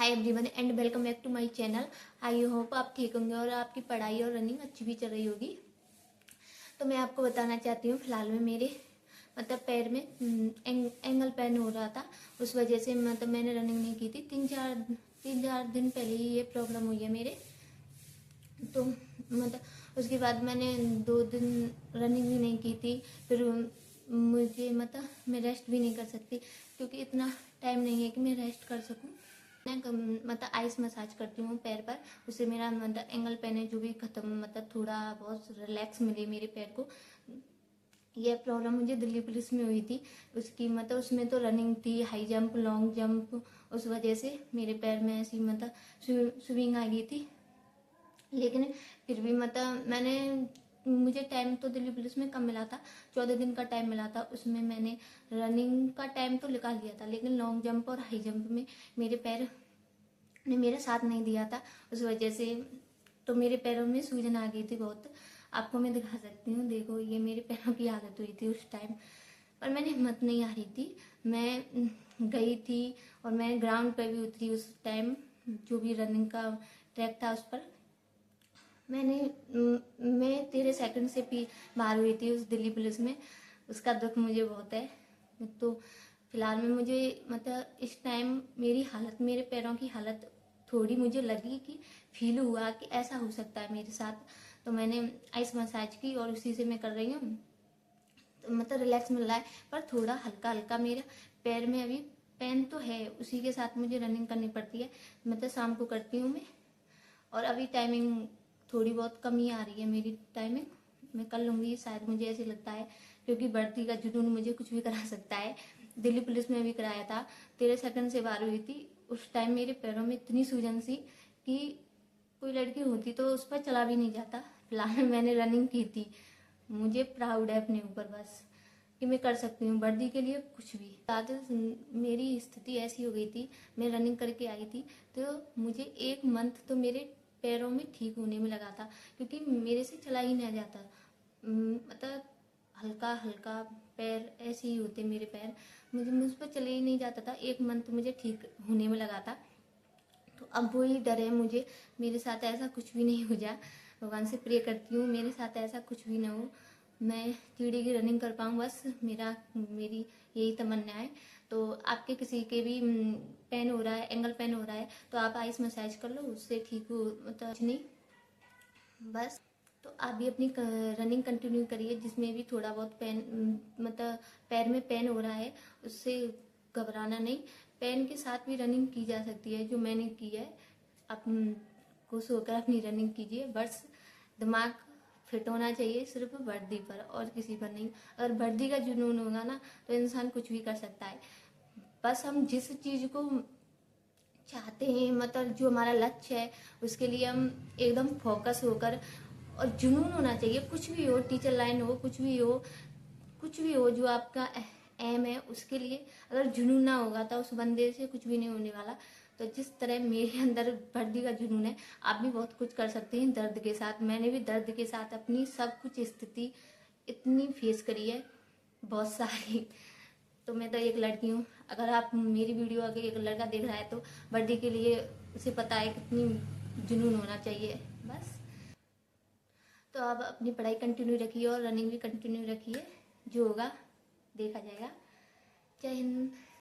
Hi everyone and welcome back to my channel. I hope आप ठीक होंगे और आपकी पढ़ाई और रनिंग अच्छी भी चल रही होगी। तो मैं आपको बताना चाहती हूँ, फिलहाल में मेरे पैर में एंगल पेन हो रहा था। उस वजह से मैंने रनिंग नहीं की थी। तीन चार दिन पहले ही ये प्रॉब्लम हुई है मेरे। तो उसके बाद मैंने 2 दिन रनिंग भी नहीं की थी। फिर मुझे मैं रेस्ट भी नहीं कर सकती क्योंकि इतना टाइम नहीं है कि मैं रेस्ट कर सकूं। मैं आइस मसाज करती हूँ पैर पर, उससे मेरा एंगल पेन है जो भी खत्म थोड़ा बहुत रिलैक्स मिले मेरे पैर को। यह प्रॉब्लम मुझे दिल्ली पुलिस में हुई थी। उसकी उसमें तो रनिंग थी, हाई जंप, लॉन्ग जंप। उस वजह से मेरे पैर में ऐसी स्विंग आ गई थी। लेकिन फिर भी मुझे टाइम तो दिल्ली पुलिस में कम मिला था, 14 दिन का टाइम मिला था। उसमें मैंने रनिंग का टाइम तो निकाल लिया था, लेकिन लॉन्ग जंप और हाई जंप में मेरे पैर ने मेरा साथ नहीं दिया था। उस वजह से तो मेरे पैरों में सूजन आ गई थी बहुत। आपको मैं दिखा सकती हूँ, देखो ये मेरे पैरों की हालत हुई थी उस टाइम। पर मैंने हिम्मत नहीं हारी थी, मैं गई थी और मैं ग्राउंड पर भी उतरी उस टाइम। जो भी रनिंग का ट्रैक था उस पर मैं 13 सेकंड से भी बाहर हुई थी उस दिल्ली पुलिस में। उसका दुख मुझे बहुत है। तो फिलहाल में मुझे इस टाइम मेरे पैरों की हालत थोड़ी मुझे लगी कि फील हुआ कि ऐसा हो सकता है मेरे साथ। तो मैंने आइस मसाज की और उसी से मैं कर रही हूँ। तो रिलैक्स मिल रहा है, पर थोड़ा हल्का हल्का मेरे पैर में अभी पेन तो है। उसी के साथ मुझे रनिंग करनी पड़ती है। शाम को करती हूँ मैं। और अभी टाइमिंग थोड़ी बहुत कमी आ रही है मेरी टाइमिंग। मैं कर लूँगी शायद, मुझे ऐसे लगता है, क्योंकि बढ़ती का जुनून मुझे कुछ भी करा सकता है। दिल्ली पुलिस में भी कराया था, 13 सेकंड से बाहर हुई थी। उस टाइम मेरे पैरों में इतनी सूजन सी कि कोई लड़की होती तो उस पर चला भी नहीं जाता। फिलहाल मैंने रनिंग की थी। मुझे प्राउड है अपने ऊपर बस कि मैं कर सकती हूँ वर्दी के लिए कुछ भी। मेरी स्थिति ऐसी हो गई थी, मैं रनिंग करके आई थी तो मुझे 1 मंथ तो मेरे पैरों में ठीक होने में लगा था, क्योंकि मेरे से चला ही नहीं जाता। हल्का हल्का पैर ऐसे ही होते मेरे पैर, मुझ पर चले ही नहीं जाता था। 1 मंथ मुझे ठीक होने में लगा था। तो अब वही डर है मुझे, मेरे साथ ऐसा कुछ भी नहीं हो जाए। भगवान से प्रे करती हूँ मेरे साथ ऐसा कुछ भी ना हो, मैं चिड़ी की रनिंग कर पाऊँ, बस मेरी यही तमन्ना है। तो आपके किसी के भी पेन हो रहा है, एंगल पेन हो रहा है, तो आप आइस मसाज कर लो, उससे ठीक हो कुछ नहीं बस। तो आप भी अपनी रनिंग कंटिन्यू करिए, जिसमें भी थोड़ा बहुत पेन पैर में पेन हो रहा है उससे घबराना नहीं। पेन के साथ भी रनिंग की जा सकती है, जो मैंने की है। आप खुश होकर अपनी रनिंग कीजिए, बस दिमाग फिट होना चाहिए सिर्फ वर्दी पर और किसी पर नहीं। अगर वर्दी का जुनून होगा ना तो इंसान कुछ भी कर सकता है। बस हम जिस चीज को चाहते हैं, जो हमारा लक्ष्य है, उसके लिए हम एकदम फोकस होकर, और जुनून होना चाहिए। कुछ भी हो, टीचर लाइन हो, कुछ भी हो जो आपका एम है, उसके लिए अगर जुनून ना होगा तो उस बंदे से कुछ भी नहीं होने वाला। तो जिस तरह मेरे अंदर वर्दी का जुनून है, आप भी बहुत कुछ कर सकते हैं दर्द के साथ। मैंने भी दर्द के साथ अपनी सब कुछ स्थिति इतनी फेस करी है, बहुत सारी। तो मैं तो एक लड़की हूँ, अगर आप मेरी वीडियो अगर एक लड़का देख रहा है तो वर्दी के लिए उसे पता है कितनी जुनून होना चाहिए बस। तो आप अपनी पढ़ाई कंटिन्यू रखिए और रनिंग भी कंटिन्यू रखिए, जो होगा देखा जाएगा। जय हिंद।